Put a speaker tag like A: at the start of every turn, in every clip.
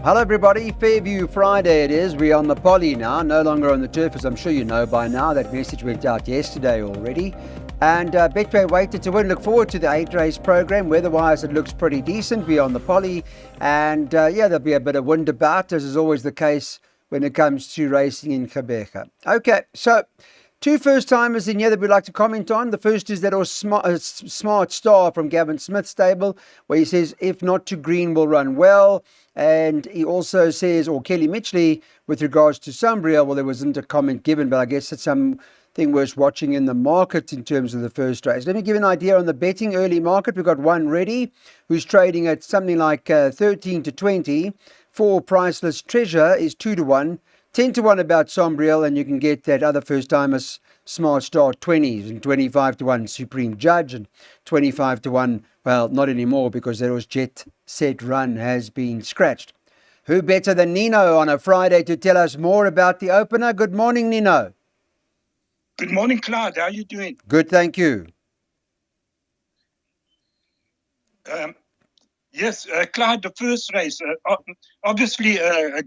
A: Hello everybody, Fairview Friday it is. We're on the poly now, no longer on the turf, as I'm sure you know by now. That message went out yesterday already. And Betway waited to win. Look forward to the 8-race program. Weather-wise, it looks pretty decent. We're on the poly. And there'll be a bit of wind about, as is always the case when it comes to racing in Quebec. Okay, so two first-timers in here that we'd like to comment on. The first is that smart star from Gavin Smith's stable, where he says, if not too green, will run well. And he also says, or Kelly Mitchley, with regards to Sombriel, well, there wasn't a comment given, but I guess it's something worth watching in the market in terms of the first race. Let me give you an idea on the betting early market. We've got one ready, who's trading at something like 13 to 20. For Priceless Treasure is 2 to 1. 10 to 1 about Sombriel, and you can get that other first-timers Smart Star 20s and 25 to 1 Supreme Judge and 25 to 1, well, not anymore because there was Jet Set Run has been scratched. Who better than Nino on a Friday to tell us more about the opener? Good morning, Nino.
B: Good morning, Claude. How are you doing?
A: Good, thank you.
B: Yes, Claude, the first race. Obviously,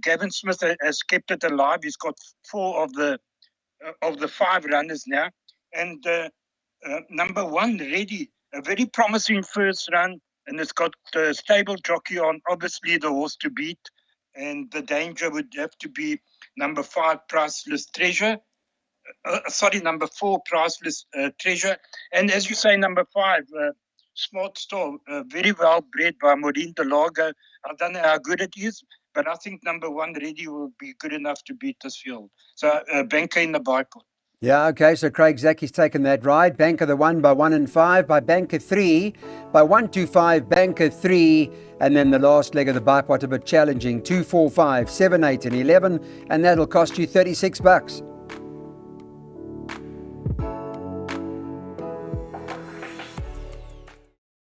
B: Gavin Smith has kept it alive. He's got 4 of the 5 runners now. And number 1, Ready, a very promising first run. And it's got a stable jockey on, obviously, the horse to beat. And the danger would have to be number 5, Priceless Treasure. Number 4, Priceless Treasure. And as you say, number 5, Smart Star, very well bred by Maureen Delago. I don't know how good it is, but I think number 1, Ready, will be good enough to beat this field. So, banker in the Bipot.
A: Yeah, okay, so Craig Zaki's taken that ride. Banker the 1 by 1 and 5, by Banker 3, by 1, 2, 5, Banker 3, and then the last leg of the Bipot a bit challenging, 2, 4, 5, 7, 8 and 11, and that'll cost you $36.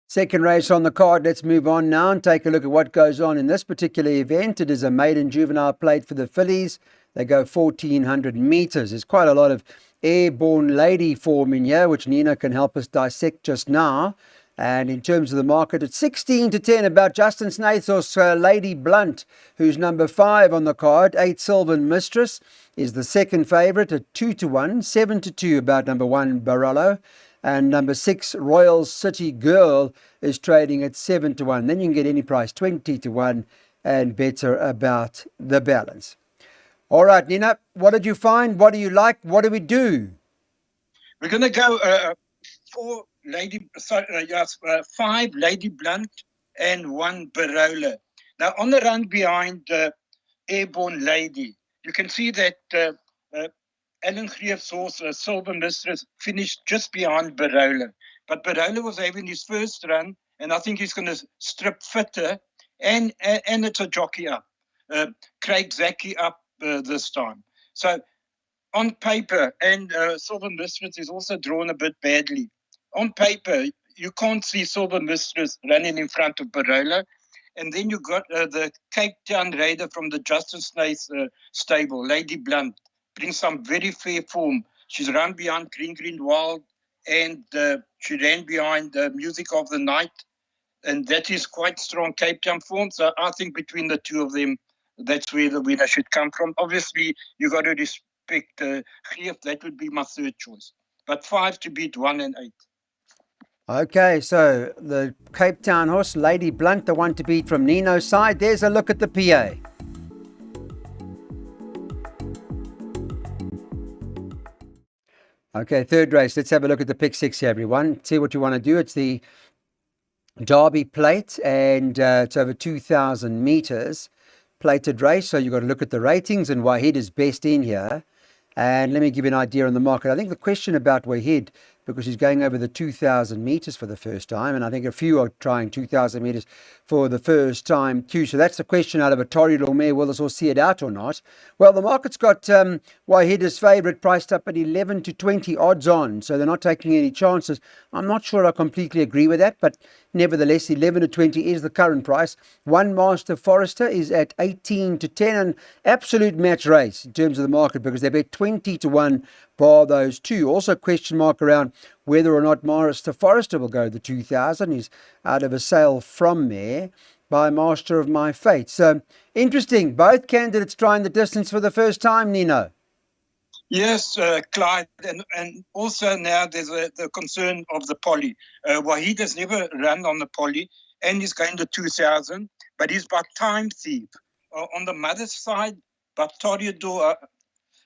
A: Second race on the card. Let's move on now and take a look at what goes on in this particular event. It is a maiden juvenile plate for the fillies. They go 1,400 meters. There's quite a lot of airborne lady form in here, which Nina can help us dissect just now. And in terms of the market, it's 16 to 10 about Justin Snaithos, Lady Blunt, who's number 5 on the card. 8 Sylvan Mistress is the second favourite at 2 to 1. 7 to 2 about number 1 Barolo. And number 6, Royal City Girl, is trading at 7 to 1. Then you can get any price, 20 to 1, and better about the balance. All right, Nina, what did you find? What do you like? What do we do?
B: We're going to go 5 Lady Blunt and 1 Barola. Now, on the run behind Airborne Lady, you can see that Alan Greef's horse, Silver Mistress, finished just behind Barola. But Barola was having his first run, and I think he's going to strip fitter, and it's a jockey up. Craig Zaki up this time. So on paper, and Silver Mistress is also drawn a bit badly. On paper, you can't see Silver Mistress running in front of Barola. And then you got the Cape Town Raider from the Justin Snaith stable, Lady Blunt. Brings some very fair form. She's run behind Green Wild, and she ran behind Music of the Night, and that is quite strong Cape Town form. So I think between the two of them, that's where the winner should come from. Obviously, you got to respect Greef. That would be my third choice. But 5 to beat 1 and 8.
A: Okay, so the Cape Town horse, Lady Blunt, the one to beat from Nino's side. There's a look at the PA. Okay, third race. Let's have a look at the pick 6 here, everyone. See what you want to do. It's the Derby Plate, and it's over 2,000 meters. Plated race, so you've got to look at the ratings, and Wahid is best in here. And let me give you an idea on the market. I think the question about Wahid, because he's going over the 2,000 meters for the first time, and I think a few are trying 2,000 meters for the first time too. So that's the question out of a Torrid or Mare. Will this all see it out or not? Well, the market's got Wahid as favourite, priced up at 11 to 20 odds on, so they're not taking any chances. I'm not sure I completely agree with that, but Nevertheless, 11 to 20 is the current price. One Master Forester is at 18 to 10, an absolute match race in terms of the market because they bet 20 to 1 bar those two. Also, question mark around whether or not Master Forester will go the 2000. He's out of a sale from there by Master of My Fate. So interesting. Both candidates trying the distance for the first time, Nino.
B: Yes, Clyde, and also now there's the concern of the poly. Wahid has never run on the poly, and he's going to 2000, but he's by time thief. On the mother's side, but Toriador,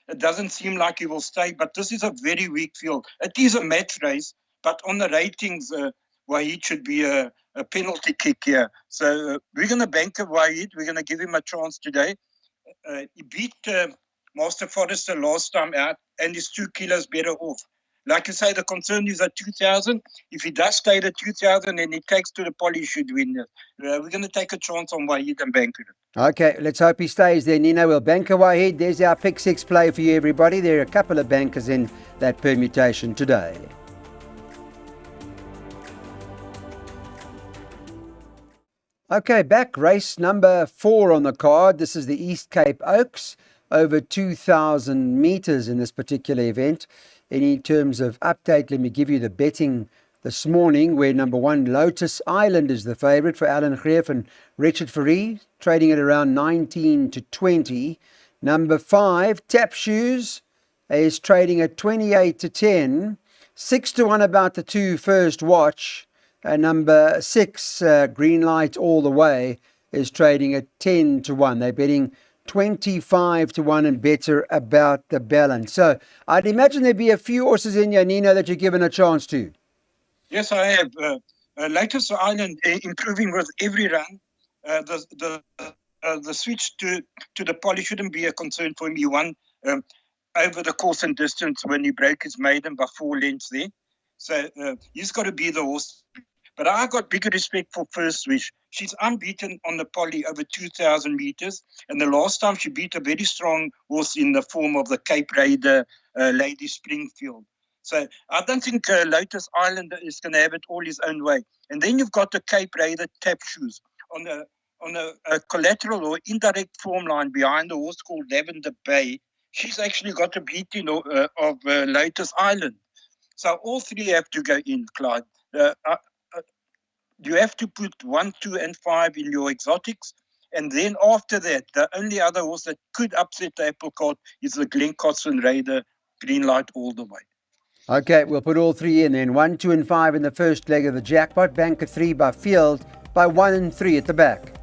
B: it doesn't seem like he will stay, but this is a very weak field. It is a match race, but on the ratings, Wahid should be a penalty kick here. So we're going to bank a Wahid. We're going to give him a chance today. He beat Master Forester last time out, and he's 2 kilos better off. Like you say, the concern is at 2000. If he does stay at 2000 and he takes to the poly, he should win it. We're going to take a chance on Wahid and bank it.
A: Okay, let's hope he stays there, Nino. We'll bank Wahid. There's our pick six play for you, everybody. There are a couple of bankers in that permutation today. Okay, back race number 4 on the card. This is the East Cape Oaks, over 2,000 meters in this particular event. In terms of update, let me give you the betting this morning, where number 1, Lotus Island, is the favourite for Alan Greef and Richard Fourie, trading at around 19 to 20. Number 5, Tap Shoes, is trading at 28 to 10. 6 to 1 about the 2 First Watch. Number 6, Green Light All the Way, is trading at 10 to 1. They're betting 25 to 1 and better about the balance. So I'd imagine there'd be a few horses in here, Nino, that you're given a chance to.
B: Yes, I have. Latest Island improving with every run. The switch to the poly shouldn't be a concern for him. He won over the course and distance when he broke his maiden by 4 lengths there. So he's got to be the horse. But I got bigger respect for First Wish. She's unbeaten on the poly over 2,000 meters. And the last time she beat a very strong horse in the form of the Cape Raider, Lady Springfield. So I don't think Lotus Island is going to have it all his own way. And then you've got the Cape Raider Tap Shoes on a collateral or indirect form line behind a horse called Lavender Bay. She's actually got a beating of Lotus Island. So all 3 have to go in, Clyde. You have to put 1, 2, and 5 in your exotics. And then after that, the only other horse that could upset the apple cart is the Glencastle Raider, Green Light All the Way.
A: Okay, we'll put all 3 in then. 1, 2, and 5 in the first leg of the jackpot. Banker 3 by field, by 1 and 3 at the back.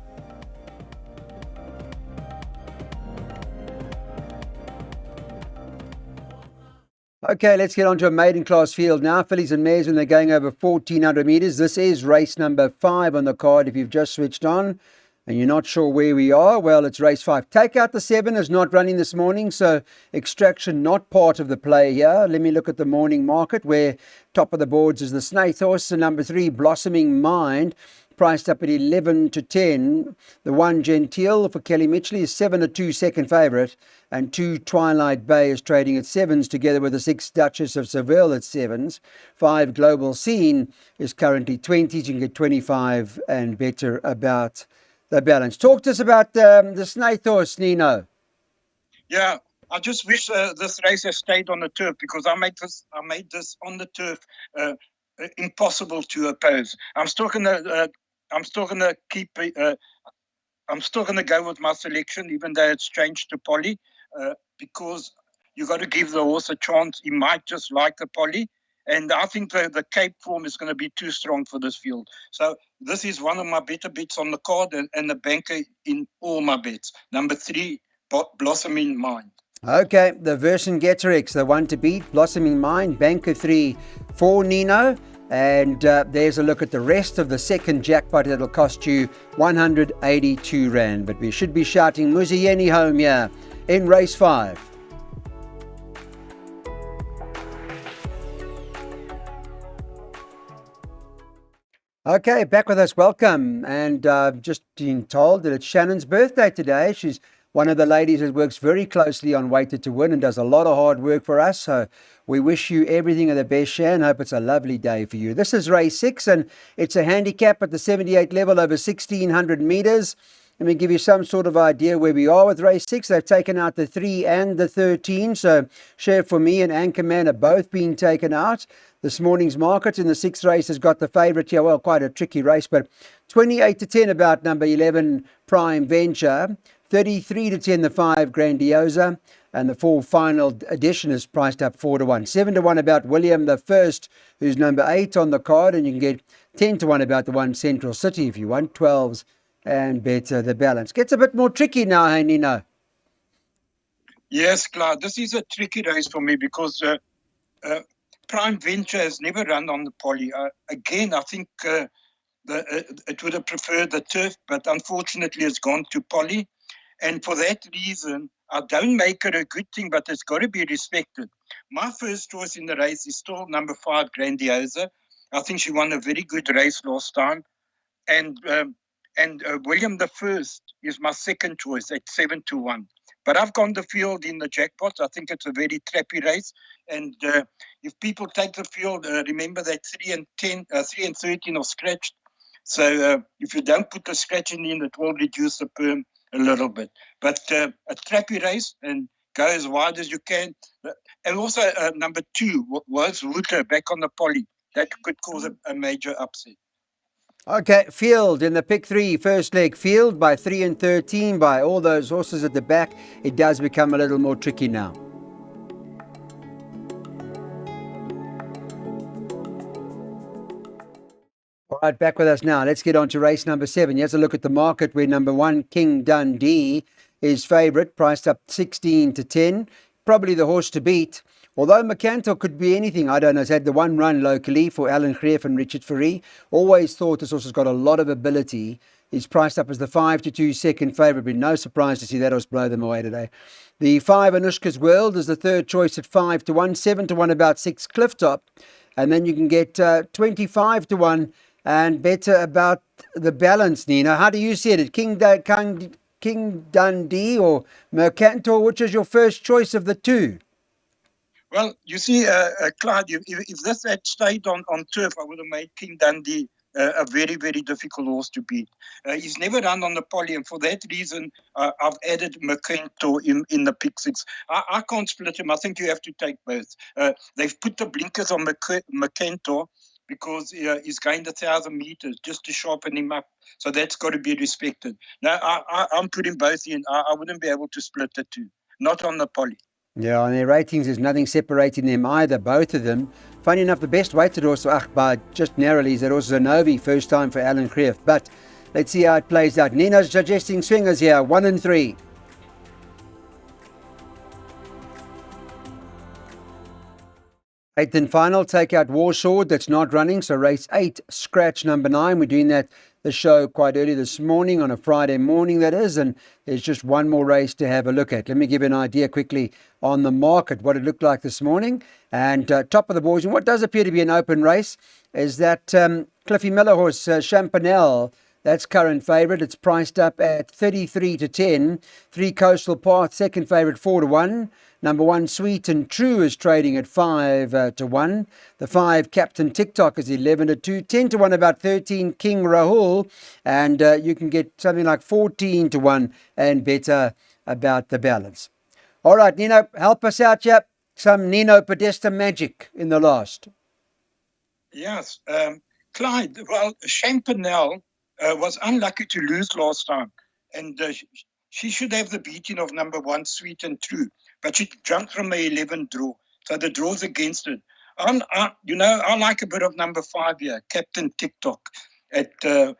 A: Okay, let's get on to a maiden class field now. Fillies and mares when they're going over 1,400 metres. This is race number 5 on the card. If you've just switched on and you're not sure where we are, well, it's race 5. Take out the 7 is not running this morning, so Extraction not part of the play here. Let me look at the morning market, where top of the boards is the Snaith horse, and number 3, Blossoming Mind, priced up at 11 to 10. The 1, Gentile for Kelly Mitchell, is 7 to 2 second favourite, and 2, Twilight Bay, is trading at 7s, together with the 6, Duchess of Seville at 7s. 5, Global Scene, is currently 20s. You can get 25 and better about the balance. Talk to us about the Snaith horse, Nino.
B: Yeah, I just wish this race has stayed on the turf, because I made this on the turf impossible to oppose. I'm still gonna keep. I'm still gonna go with my selection, even though it's changed to poly, because you got to give the horse a chance. He might just like the poly, and I think the Cape form is going to be too strong for this field. So this is one of my better bets on the card, and the banker in all my bets. Number 3, Blossoming Mind.
A: Okay, the Vercingetorix, the one to beat, Blossoming Mind, banker 3 for Nino. And there's a look at the rest of the second jackpot. It'll cost you 182 Rand. But we should be shouting Muzieni home here in race 5. Okay, back with us. Welcome. And just being told that it's Shannon's birthday today. She's one of the ladies that works very closely on Weighted to Win and does a lot of hard work for us. So we wish you everything of the best, Shan. Hope it's a lovely day for you. This is race 6, and it's a handicap at the 78 level over 1,600 meters. Let me give you some sort of idea where we are with race 6. They've taken out the 3 and the 13. So Share For Me and Anchorman are both being taken out. This morning's market in the 6th race has got the favourite here. Well, quite a tricky race, but 28 to 10 about number 11 Prime Venture. 33 to 10 the 5 Grandiosa. And the 4 Final Edition is priced up 4 to 1. 7 to 1 about William the First, who's number 8 on the card. And you can get 10 to 1 about the 1 Central City if you want. 12s and better the balance. Gets a bit more tricky now, hey, Nino?
B: Yes, Clyde. This is a tricky race for me because Prime Venture has never run on the poly. Again, I think it would have preferred the turf, but unfortunately it's gone to poly. And for that reason, I don't make it a good thing, but it's got to be respected. My first choice in the race is still number 5, Grandiosa. I think she won a very good race last time. And William the First is my second choice at 7 to 1. But I've gone the field in the jackpot. I think it's a very trappy race. And if people take the field, remember that 3 and 13 are scratched. So if you don't put the scratching in, it will reduce the perm a little bit. But a trappy race, and go as wide as you can. And also number 2 was Rooter back on the poly. That could cause a major upset.
A: Okay, Field in the pick 3, first leg. Field by 3 and 13 by all those horses at the back. It does become a little more tricky now. All right, back with us now. Let's get on to race number 7. Here's a look at the market where number 1, King Dundee, is favourite, priced up 16 to 10. Probably the horse to beat. Although McCantle could be anything, I don't know, has had the 1 run locally for Alan Greef and Richard Fourie. Always thought this horse has got a lot of ability. He's priced up as the 5 to 2 second favourite. Be no surprise to see that horse blow them away today. The 5 Anushka's World is the third choice at 5 to 1, 7 to 1 about 6 Clifftop. And then you can get 25 to 1 and better about the balance, Nina. How do you see it? King Dundee or Mercantor? Which is your first choice of the 2?
B: Well, you see, Clyde, if this had stayed on turf, I would have made King Dundee a very, very difficult horse to beat. He's never run on the poly, and for that reason, I've added McCantor in the pick 6. I can't split him. I think you have to take both. They've put the blinkers on McCantor because he's gained 1,000 meters just to sharpen him up. So that's got to be respected. Now, I'm putting both in. I wouldn't be able to split the 2, not on the poly.
A: Yeah, on their ratings, there's nothing separating them either, both of them. Funny enough, the best weighted horse, by just narrowly, is that horse Zanovi, first time for Alan Greef. But let's see how it plays out. Nina's suggesting swingers here, 1 and 3. 8th and final, take out War Sword, that's not running. So race 8, scratch number 9. We're doing the show quite early this morning, on a Friday morning that is, and there's just one more race to have a look at. Let me give you an idea quickly on the market, what it looked like this morning. And top of the boards, and what does appear to be an open race, is that Cliffy Miller horse, Champanel. That's current favourite. It's priced up at 33 to 10. 3 Coastal Path, second favourite, 4 to 1. Number 1, Sweet and True, is trading at 5 to 1. The 5, Captain TikTok, is 11 to 2. 10 to 1, about 13, King Rahul. And you can get something like 14 to 1 and better about the balance. All right, Nino, help us out here. Some Nino Podesta magic in the last.
B: Yes. Clyde, well, Champanel was unlucky to lose last time. And she should have the beating of number 1, Sweet and True. But she jumped from the 11 draw. So the draw's against it. I like a bit of number 5 here, Captain TikTok, at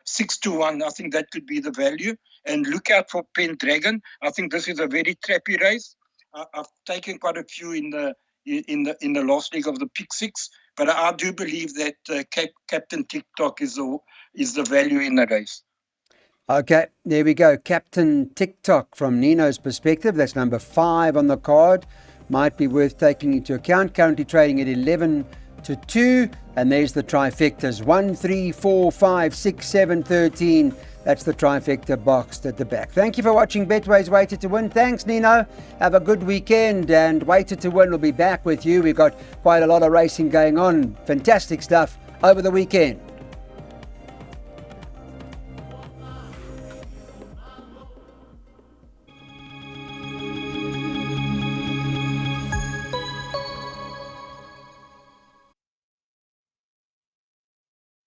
B: 6 to 1. I think that could be the value. And look out for Pendragon. I think this is a very trappy race. I've taken quite a few in the last leg of the pick 6. But I do believe that Captain TikTok is the value in the race.
A: Okay, there we go. Captain TikTok from Nino's perspective. That's number 5 on the card. Might be worth taking into account. Currently trading at 11 to 2. And there's the trifectas. 1, 3, 4, 5, 6, 7, 13. That's the trifecta boxed at the back. Thank you for watching Betway's Weighted to Win. Thanks, Nino. Have a good weekend, and Weighted to Win will be back with you. We've got quite a lot of racing going on. Fantastic stuff over the weekend.